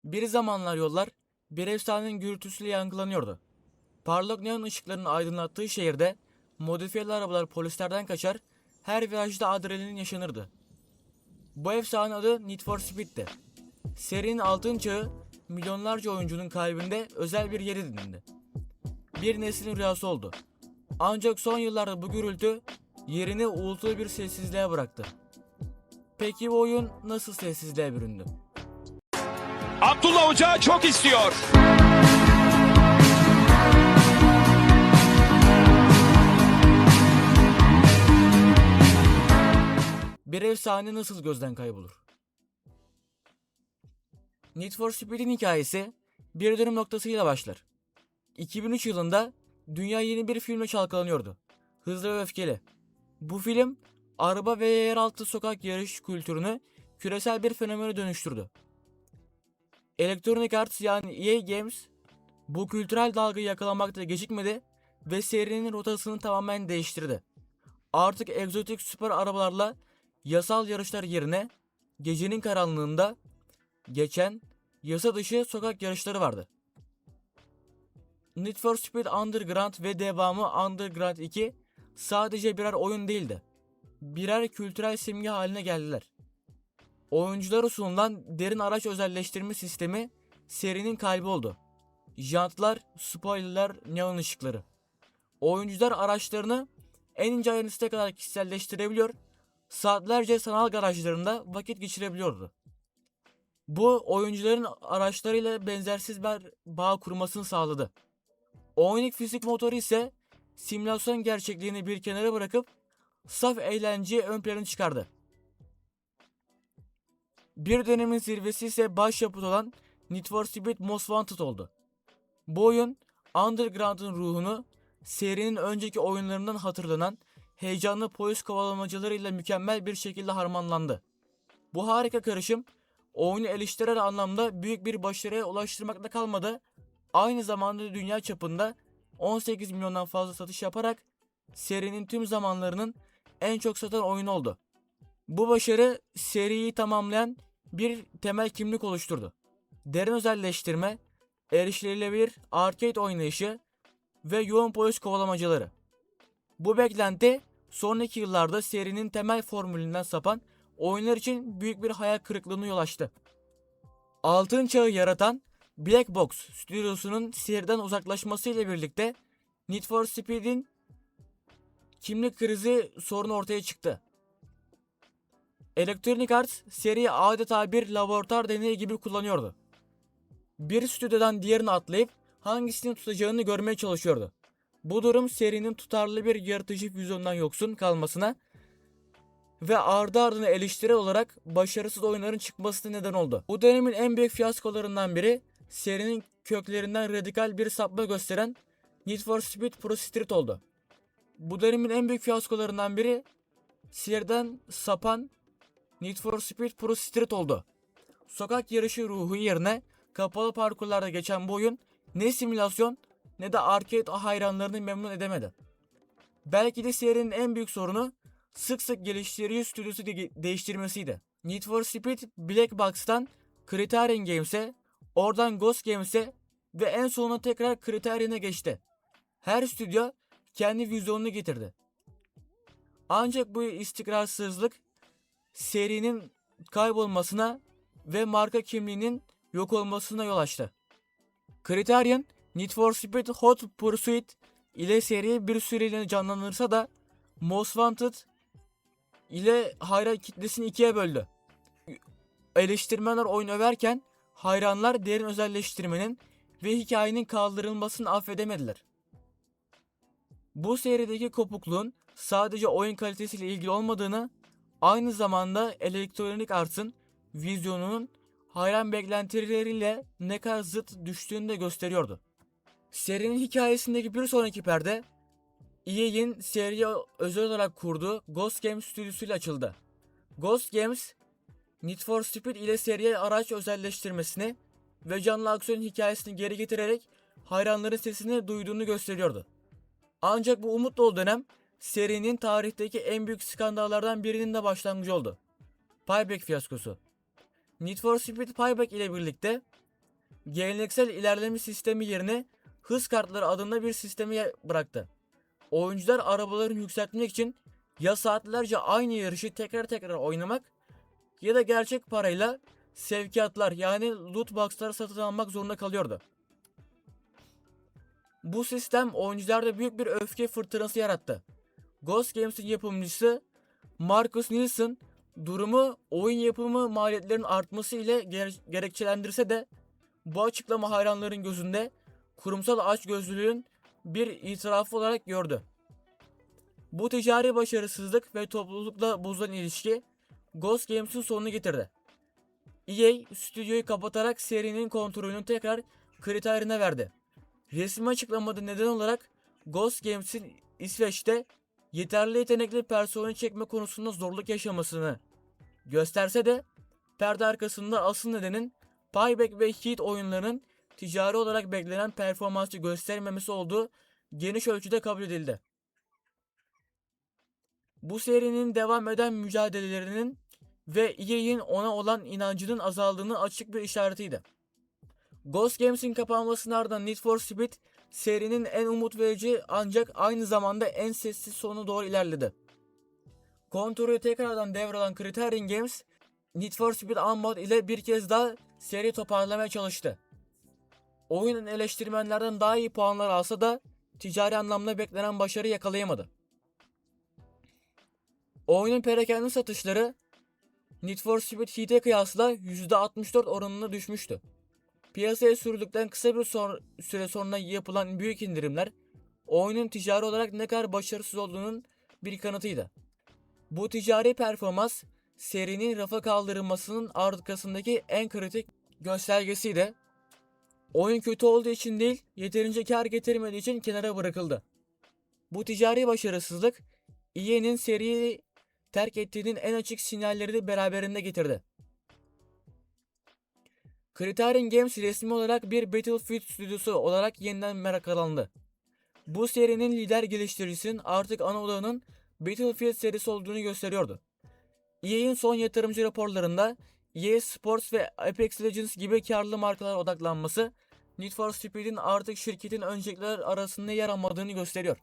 Bir zamanlar yollar bir efsanenin gürültüsüyle yankılanıyordu. Parlak neon ışıkların aydınlattığı şehirde modifiyeli arabalar polislerden kaçar, her virajda adrenalin yaşanırdı. Bu efsane adı Need for Speed'ti. Serinin altın çağı milyonlarca oyuncunun kalbinde özel bir yer edindi. Bir neslin rüyası oldu. Ancak son yıllarda bu gürültü yerini uğultulu bir sessizliğe bıraktı. Peki bu oyun nasıl sessizliğe büründü? Abdullah Hoca çok istiyor. Bir efsane nasıl gözden kaybolur? Need for Speed'in hikayesi bir dönüm noktasıyla başlar. 2003 yılında dünya yeni bir filmle çalkalanıyordu. Hızlı ve Öfkeli. Bu film araba ve yeraltı sokak yarış kültürünü küresel bir fenomene dönüştürdü. Electronic Arts yani EA Games bu kültürel dalgayı yakalamakta gecikmedi ve serinin rotasını tamamen değiştirdi. Artık egzotik süper arabalarla yasal yarışlar yerine gecenin karanlığında geçen yasa dışı sokak yarışları vardı. Need for Speed Underground ve devamı Underground 2 sadece birer oyun değildi. Birer kültürel simge haline geldiler. Oyunculara sunulan derin araç özelleştirme sistemi serinin kalbi oldu. Jantlar, spoilerlar, neon ışıkları. Oyuncular araçlarını en ince ayrıntısına kadar kişiselleştirebiliyor, saatlerce sanal garajlarında vakit geçirebiliyordu. Bu oyuncuların araçlarıyla benzersiz bir bağ kurmasını sağladı. Oyunun fizik motoru ise simülasyon gerçekliğini bir kenara bırakıp saf eğlenceyi ön plana çıkardı. Bir dönemin zirvesi ise başyapıt olan Need for Speed Most Wanted oldu. Bu oyun Underground'ın ruhunu serinin önceki oyunlarından hatırlanan heyecanlı polis kovalamacalarıyla mükemmel bir şekilde harmanlandı. Bu harika karışım oyunu eleştirel anlamda büyük bir başarıya ulaştırmakla kalmadı, aynı zamanda dünya çapında 18 milyondan fazla satış yaparak serinin tüm zamanlarının en çok satan oyunu oldu. Bu başarı seriyi tamamlayan bir temel kimlik oluşturdu. Derin özelleştirme, erişilebilir arcade oynayışı ve yoğun polis kovalamacaları. Bu beklenti sonraki yıllarda serinin temel formülünden sapan oyunlar için büyük bir hayal kırıklığına yol açtı. Altın çağı yaratan Black Box stüdyosunun seriden uzaklaşmasıyla birlikte Need for Speed'in kimlik krizi sorunu ortaya çıktı. Electronic Arts seriyi adeta bir laboratuvar deneyi gibi kullanıyordu. Bir stüdyodan diğerine atlayıp hangisini tutacağını görmeye çalışıyordu. Bu durum serinin tutarlı bir yaratıcı vizyondan yoksun kalmasına ve ardı ardına eleştirel olarak başarısız oyunların çıkmasına neden oldu. Bu dönemin en büyük fiyaskolarından biri serinin köklerinden radikal bir sapma gösteren Need for Speed Pro Street oldu. Bu dönemin en büyük fiyaskolarından biri seriden sapan Need for Speed Pro Street oldu. Sokak yarışı ruhu yerine kapalı parkurlarda geçen bu oyun ne simülasyon ne de arcade hayranlarını memnun edemedi. Belki de serinin en büyük sorunu sık sık geliştirici stüdyosu değiştirmesiydi. Need for Speed Black Box'tan Criterion Games'e, oradan Ghost Games'e ve en sonunda tekrar Criterion'a geçti. Her stüdyo kendi vizyonunu getirdi. Ancak bu istikrarsızlık serinin kaybolmasına ve marka kimliğinin yok olmasına yol açtı. Criterion, Need for Speed Hot Pursuit ile seriyi bir süreliğine canlandırsa da Most Wanted ile hayran kitlesini ikiye böldü. Eleştirmenler oyun överken hayranlar derin özelleştirmenin ve hikayenin kaldırılmasını affedemediler. Bu serideki kopukluğun sadece oyun kalitesiyle ilgili olmadığını, aynı zamanda Electronic Arts'ın vizyonunun hayran beklentileriyle ne kadar zıt düştüğünü de gösteriyordu. Serinin hikayesindeki bir sonraki perde EA'in seriye özel olarak kurduğu Ghost Games stüdyosuyla açıldı. Ghost Games, Need for Speed ile seriye araç özelleştirmesini ve canlı aksiyon hikayesini geri getirerek hayranların sesini duyduğunu gösteriyordu. Ancak bu umut dolu dönem serinin tarihteki en büyük skandallardan birinin de başlangıcı oldu. Payback fiyaskosu. Need for Speed Payback ile birlikte geleneksel ilerleme sistemi yerine hız kartları adında bir sistemi bıraktı. Oyuncular arabalarını yükseltmek için ya saatlerce aynı yarışı tekrar oynamak ya da gerçek parayla sevkiyatlar yani loot box'lar satın almak zorunda kalıyordu. Bu sistem oyuncularda büyük bir öfke fırtınası yarattı. Ghost Games'in yapımcısı Marcus Nielsen durumu oyun yapımı maliyetlerinin artması ile gerekçelendirse de bu açıklama hayranların gözünde kurumsal açgözlülüğün bir itirafı olarak gördü. Bu ticari başarısızlık ve toplulukla bozulan ilişki Ghost Games'in sonunu getirdi. EA stüdyoyu kapatarak serinin kontrolünü tekrar Criterion'a verdi. Resmi açıklamada neden olarak Ghost Games'in İsveç'te yeterli yetenekli personel çekme konusunda zorluk yaşamasını gösterse de perde arkasında asıl nedenin Payback ve Heat oyunlarının ticari olarak beklenen performansı göstermemesi olduğu geniş ölçüde kabul edildi. Bu serinin devam eden mücadelelerinin ve EA'in ona olan inancının azaldığının açık bir işaretiydi. Ghost Games'in kapanmasının ardından Need for Speed serinin en umut verici ancak aynı zamanda en sessiz sonuna doğru ilerledi. Kontrolü tekrardan devralan Criterion Games, Need for Speed Unbound ile bir kez daha seri toparlamaya çalıştı. Oyunun eleştirmenlerden daha iyi puanlar alsa da ticari anlamda beklenen başarı yakalayamadı. Oyunun perakende satışları Need for Speed Heat'e kıyasla %64 oranına düşmüştü. Piyasaya sürdükten kısa bir süre sonra yapılan büyük indirimler oyunun ticari olarak ne kadar başarısız olduğunun bir kanıtıydı. Bu ticari performans serinin rafa kaldırılmasının arkasındaki en kritik göstergesiydi. Oyun kötü olduğu için değil, yeterince kar getirmediği için kenara bırakıldı. Bu ticari başarısızlık EA'nin seriyi terk ettiğinin en açık sinyalleri de beraberinde getirdi. Criterion Games resmi olarak bir Battlefield stüdyosu olarak yeniden meraklandı. Bu serinin lider geliştiricisinin artık ana odağının Battlefield serisi olduğunu gösteriyordu. EA'in son yatırımcı raporlarında EA Sports ve Apex Legends gibi karlı markalara odaklanması Need for Speed'in artık şirketin öncelikler arasında yer almadığını gösteriyor.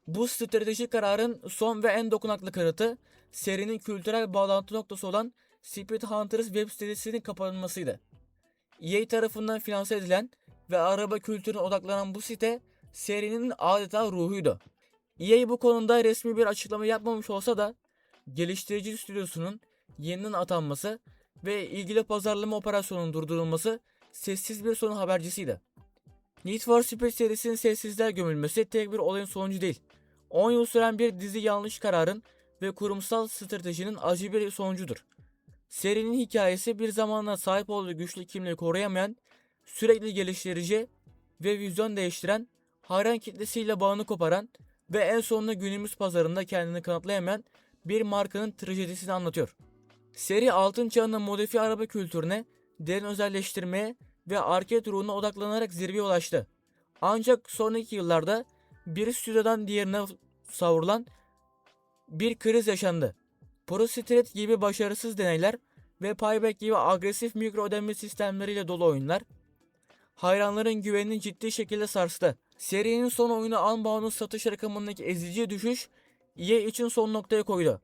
Bu stratejik kararın son ve en dokunaklı kanıtı serinin kültürel bağlantı noktası olan Speed Hunters web sitesinin kapanmasıydı. EA tarafından finanse edilen ve araba kültürüne odaklanan bu site serinin adeta ruhuydu. EA bu konuda resmi bir açıklama yapmamış olsa da geliştirici stüdyosunun yeniden atanması ve ilgili pazarlama operasyonunun durdurulması sessiz bir sorun habercisiydi. Need for Speed serisinin sessizliğe gömülmesi tek bir olayın sonucu değil. 10 yıl süren bir dizi yanlış kararın ve kurumsal stratejinin acı bir sonucudur. Serinin hikayesi bir zamanlar sahip olduğu güçlü kimliği koruyamayan, sürekli geliştirici ve vizyon değiştiren, hayran kitlesiyle bağını koparan ve en sonunda günümüz pazarında kendini kanıtlayamayan bir markanın trajedisini anlatıyor. Seri altın çağının modifiye araba kültürüne, derin özelleştirmeye ve arcade ruhuna odaklanarak zirveye ulaştı. Ancak sonraki yıllarda bir stüdyodan diğerine savrulan bir kriz yaşandı. Pro Street gibi başarısız deneyler ve Payback gibi agresif mikro ödeme sistemleriyle dolu oyunlar hayranların güvenini ciddi şekilde sarstı. Serinin son oyunu Unbound'un satış rakamındaki ezici düşüş EA için son noktaya koydu.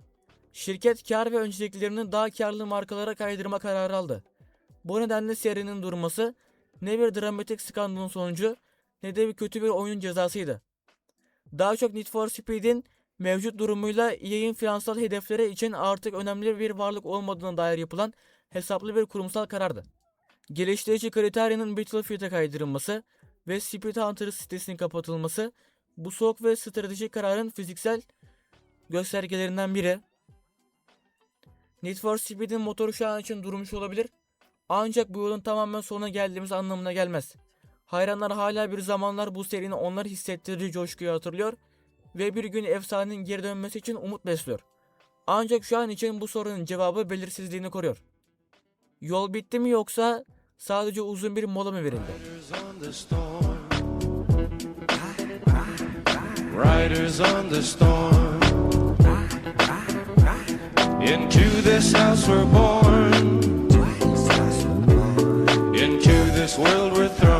Şirket kar ve önceliklerini daha karlı markalara kaydırma kararı aldı. Bu nedenle serinin durması ne bir dramatik skandalın sonucu ne de bir kötü bir oyun cezasıydı. Daha çok Need for Speed'in mevcut durumuyla EA'in finansal hedefleri için artık önemli bir varlık olmadığına dair yapılan hesaplı bir kurumsal karardı. Geliştirici Criterion'ın Battlefield'e kaydırılması ve Speed Hunters sitesinin kapatılması bu soğuk ve stratejik kararın fiziksel göstergelerinden biri. Need for Speed'in motoru şu an için durmuş olabilir ancak bu yolun tamamen sonuna geldiğimiz anlamına gelmez. Hayranlar hala bir zamanlar bu serinin onlar hissettirdiği coşkuyu hatırlıyor ve bir gün efsanenin geri dönmesi için umut besliyor. Ancak şu an için bu sorunun cevabı belirsizliğini koruyor. Yol bitti mi yoksa sadece uzun bir mola mı verildi? Riders on the storm. Into this house we're born. this world we're thrown.